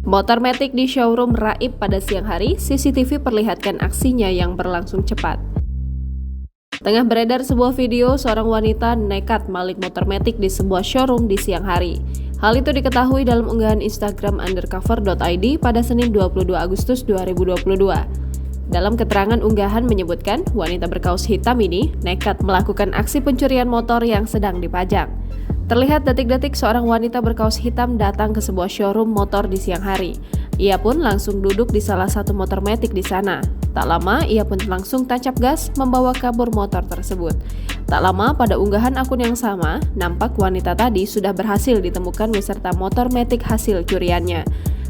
Motor metik di showroom raib pada siang hari, CCTV perlihatkan aksinya yang berlangsung cepat. Tengah beredar sebuah video seorang wanita nekat maling motor metik di sebuah showroom di siang hari. Hal itu diketahui dalam unggahan Instagram undercover.id pada Senin 22 Agustus 2022. Dalam keterangan unggahan menyebutkan, wanita berkaos hitam ini nekat melakukan aksi pencurian motor yang sedang dipajang. Terlihat detik-detik seorang wanita berkaos hitam datang ke sebuah showroom motor di siang hari. Ia pun langsung duduk di salah satu motor metik di sana. Tak lama, ia pun langsung tancap gas membawa kabur motor tersebut. Tak lama, pada unggahan akun yang sama, nampak wanita tadi sudah berhasil ditemukan beserta motor metik hasil curiannya.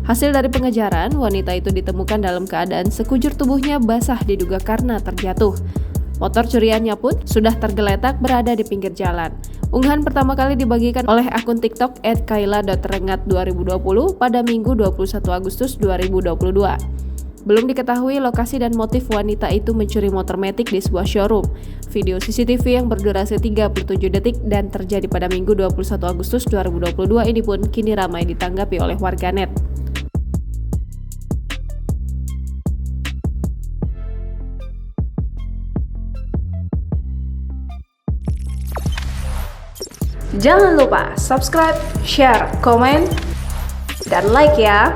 Hasil dari pengejaran, wanita itu ditemukan dalam keadaan sekujur tubuhnya basah diduga karena terjatuh. Motor curiannya pun sudah tergeletak berada di pinggir jalan. Unggahan pertama kali dibagikan oleh akun TikTok @kaila.rengat2020 pada Minggu 21 Agustus 2022. Belum diketahui lokasi dan motif wanita itu mencuri motor metik di sebuah showroom. Video CCTV yang berdurasi 37 detik dan terjadi pada Minggu 21 Agustus 2022 ini pun kini ramai ditanggapi oleh warganet. Jangan lupa subscribe, share, komen, dan like ya!